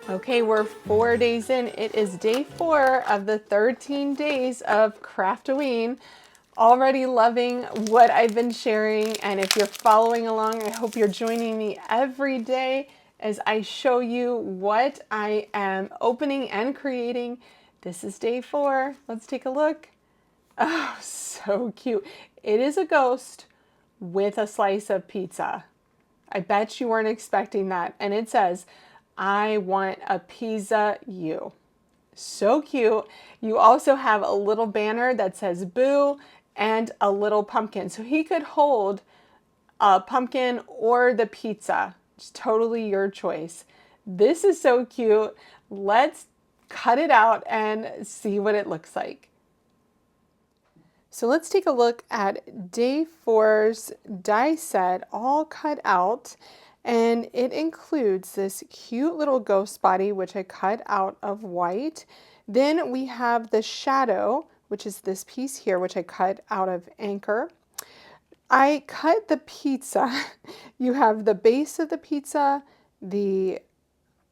Okay, we're 4 days in. It is day 4 of the 13 days of Craftoween. Already loving what I've been sharing, and if you're following along, I hope you're joining me every day as I show you what I am opening and creating. This is day 4. Let's take a look. Oh, so cute. It is a ghost with a slice of pizza. I bet you weren't expecting that. And it says, I want a pizza you. So cute. You also have a little banner that says boo and a little pumpkin. So he could hold a pumpkin or the pizza. It's totally your choice. This is so cute. Let's cut it out and see what it looks like. So let's take a look at day 4's die set all cut out. And it includes this cute little ghost body, which I cut out of white. Then we have the shadow, which is this piece here, which I cut out of Anchor. I cut the pizza. You have the base of the pizza, the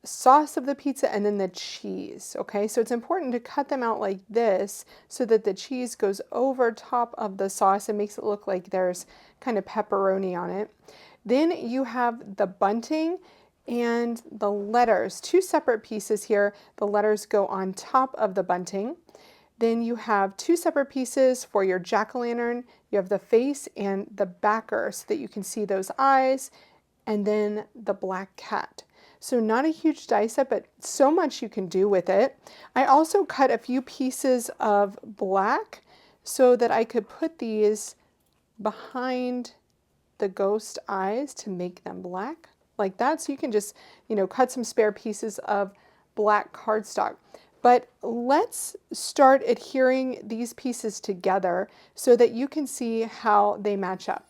sauce of the pizza, and then the cheese. Okay, so it's important to cut them out like this so that the cheese goes over top of the sauce and makes it look like there's kind of pepperoni on it. Then you have the bunting and the letters, 2 separate pieces here. The letters go on top of the bunting. Then you have 2 separate pieces for your jack-o'-lantern. You have the face and the backer so that you can see those eyes, and then the black cat. So not a huge die set, but so much you can do with it. I also cut a few pieces of black so that I could put these behind the ghost eyes to make them black like that. So you can just, cut some spare pieces of black cardstock. But let's start adhering these pieces together so that you can see how they match up.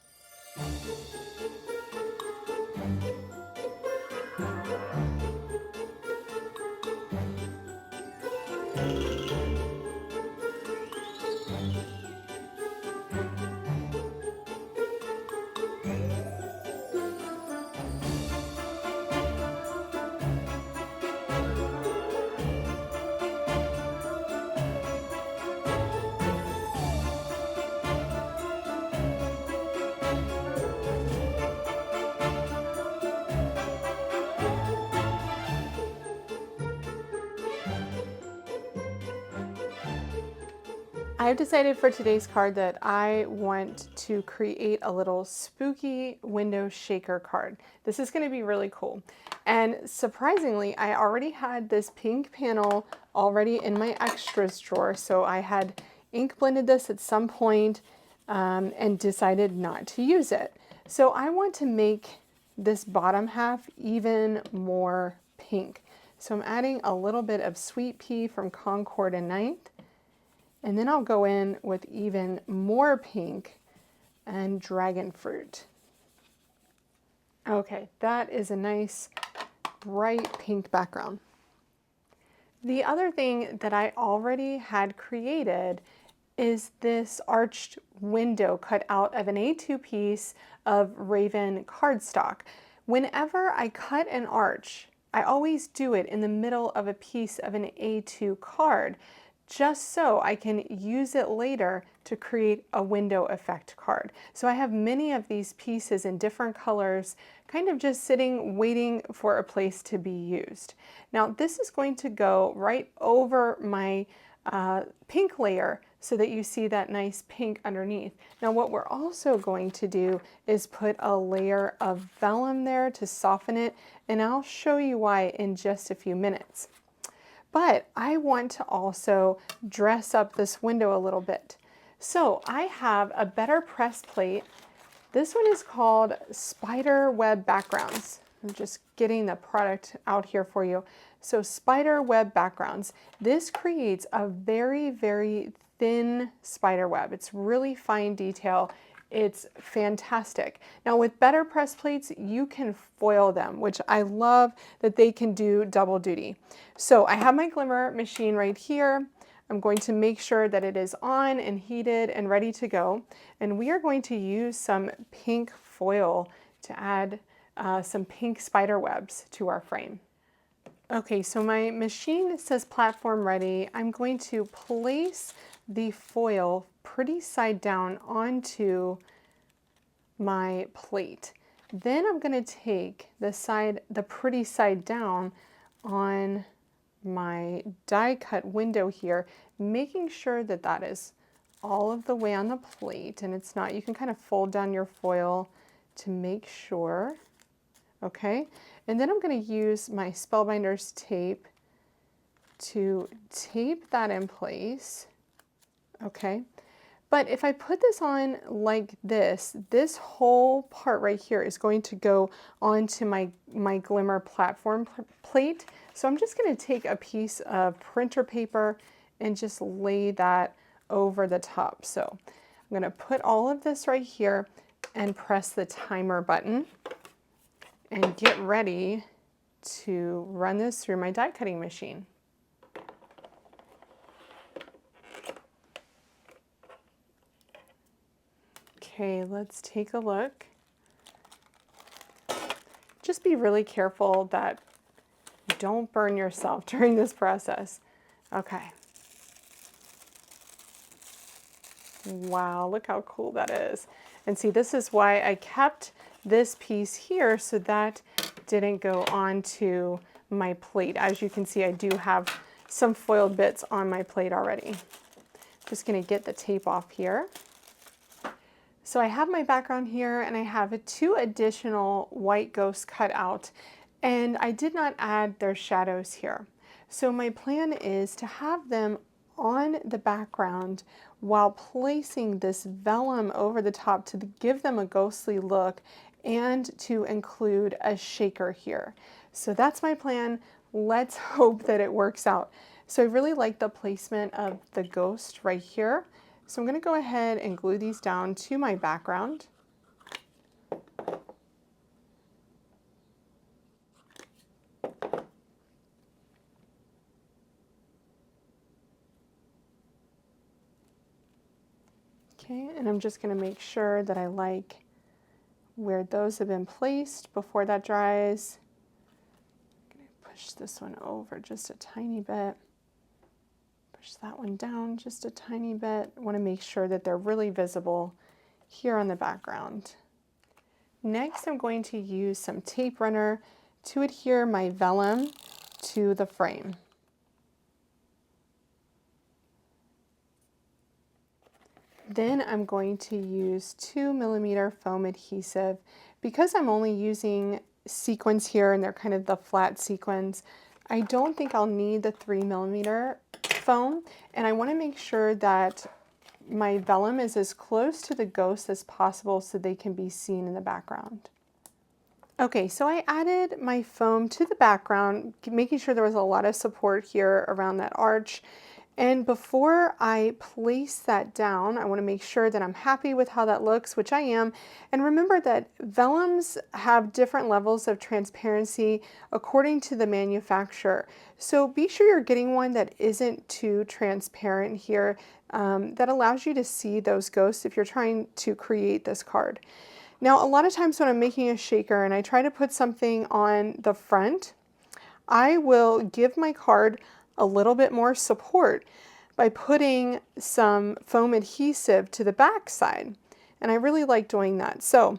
I've decided for today's card that I want to create a little spooky window shaker card. This is going to be really cool. And surprisingly, I already had this pink panel already in my extras drawer. So I had ink blended this at some point and decided not to use it. So I want to make this bottom half even more pink. So I'm adding a little bit of Sweet Pea from Concord and Ninth. And then I'll go in with even more pink and dragon fruit. Okay, that is a nice bright pink background. The other thing that I already had created is this arched window cut out of an A2 piece of Raven cardstock. Whenever I cut an arch, I always do it in the middle of a piece of an A2 card, just so I can use it later to create a window effect card. So I have many of these pieces in different colors, kind of just sitting, waiting for a place to be used. Now this is going to go right over my pink layer so that you see that nice pink underneath. Now what we're also going to do is put a layer of vellum there to soften it, and I'll show you why in just a few minutes. But I want to also dress up this window a little bit. So I have a better press plate. This one is called Spider Web Backgrounds. I'm just getting the product out here for you. So Spider Web Backgrounds. This creates a very, very thin spider web. It's really fine detail. It's fantastic. Now with better press plates, you can foil them, which I love that they can do double duty. So I have my Glimmer machine right here. I'm going to make sure that it is on and heated and ready to go. And we are going to use some pink foil to add some pink spider webs to our frame. Okay, so my machine says platform ready. I'm going to place the foil pretty side down onto my plate. Then I'm going to take the pretty side down on my die cut window here, making sure that that is all of the way on the plate, and it's not. You can kind of fold down your foil to make sure. Okay, and then I'm going to use my Spellbinders tape to tape that in place. Okay, but if I put this on like this whole part right here is going to go onto my Glimmer platform plate. So I'm just going to take a piece of printer paper and just lay that over the top. So I'm going to put all of this right here and press the timer button and get ready to run this through my die cutting machine. Okay, let's take a look. Just be really careful that you don't burn yourself during this process. Okay. Wow, look how cool that is. And see, this is why I kept this piece here so that didn't go onto my plate. As you can see, I do have some foiled bits on my plate already. Just gonna get the tape off here. So I have my background here and I have 2 additional white ghosts cut out, and I did not add their shadows here. So my plan is to have them on the background while placing this vellum over the top to give them a ghostly look and to include a shaker here. So that's my plan. Let's hope that it works out. So I really like the placement of the ghost right here. So I'm going to go ahead and glue these down to my background. Okay, and I'm just going to make sure that I like where those have been placed before that dries. I'm going to push this one over just a tiny bit. Push that one down just a tiny bit. I want to make sure that they're really visible here on the background. Next, I'm going to use some tape runner to adhere my vellum to the frame. Then I'm going to use 2mm foam adhesive. Because I'm only using sequins here and they're kind of the flat sequins, I don't think I'll need the 3mm foam, and I want to make sure that my vellum is as close to the ghost as possible so they can be seen in the background. Okay, so I added my foam to the background, making sure there was a lot of support here around that arch. And before I place that down, I want to make sure that I'm happy with how that looks, which I am. And remember that vellums have different levels of transparency according to the manufacturer. So be sure you're getting one that isn't too transparent here, that allows you to see those ghosts if you're trying to create this card. Now, a lot of times when I'm making a shaker and I try to put something on the front, I will give my card a little bit more support by putting some foam adhesive to the back side. And I really like doing that. So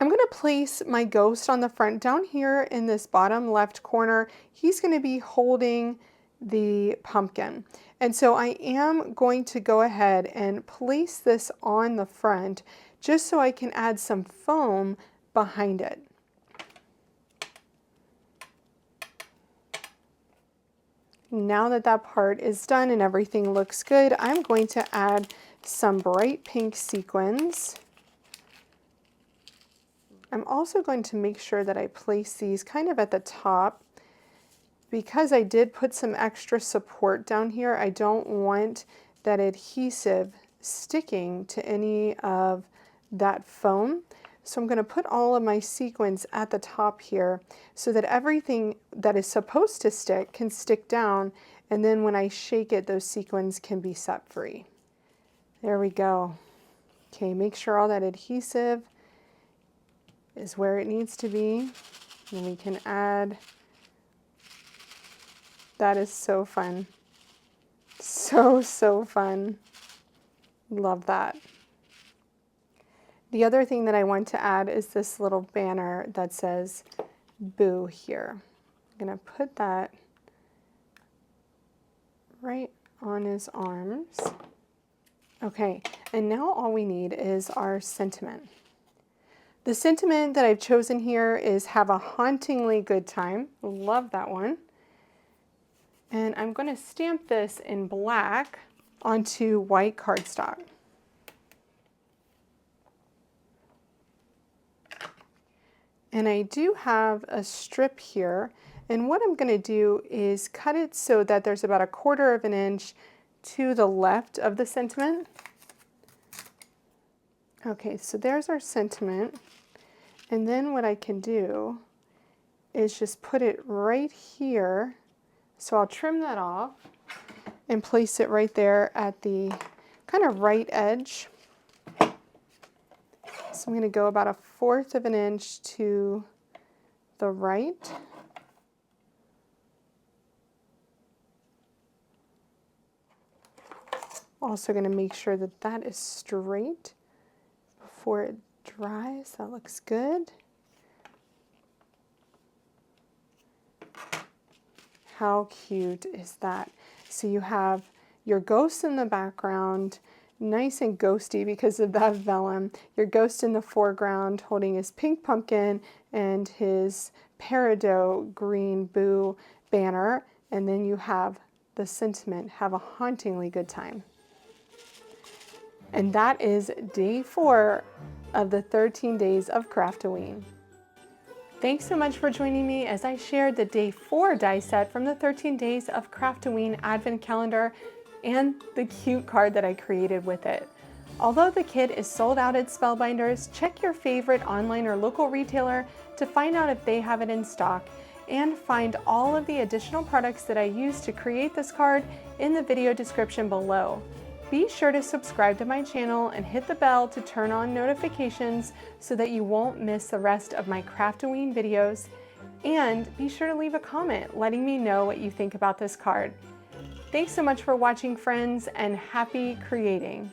I'm going to place my ghost on the front down here in this bottom left corner. He's going to be holding the pumpkin. And so I am going to go ahead and place this on the front just so I can add some foam behind it. Now that that part is done and everything looks good, I'm going to add some bright pink sequins. I'm also going to make sure that I place these kind of at the top. Because I did put some extra support down here, I don't want that adhesive sticking to any of that foam. So I'm going to put all of my sequins at the top here so that everything that is supposed to stick can stick down And then when I shake it, those sequins can be set free. There we go. Okay, make sure all that adhesive is where it needs to be. And we can add, that is so fun. So fun. Love that. The other thing that I want to add is this little banner that says Boo here. I'm gonna put that right on his arms. Okay, and now all we need is our sentiment. The sentiment that I've chosen here is Have a Hauntingly Good Time. Love that one. And I'm going to stamp this in black onto white cardstock. And I do have a strip here, and what I'm going to do is cut it so that there's about 1/4 of an inch to the left of the sentiment. Okay, so there's our sentiment. And then what I can do is just put it right here. So I'll trim that off and place it right there at the kind of right edge. So I'm going to go about 1/4 of an inch to the right. Also going to make sure that that is straight before it dries. That looks good. How cute is that? So you have your ghost in the background, nice and ghosty because of that vellum. Your ghost in the foreground holding his pink pumpkin and his peridot green Boo banner. And then you have the sentiment, Have a Hauntingly Good Time. And that is day 4 of the 13 days of Craftoween. Thanks so much for joining me as I shared the day 4 die set from the 13 days of Craftoween Advent Calendar and the cute card that I created with it. Although the kit is sold out at Spellbinders, check your favorite online or local retailer to find out if they have it in stock, and find all of the additional products that I used to create this card in the video description below. Be sure to subscribe to my channel and hit the bell to turn on notifications so that you won't miss the rest of my Craftoween videos. And be sure to leave a comment letting me know what you think about this card. Thanks so much for watching, friends, and happy creating!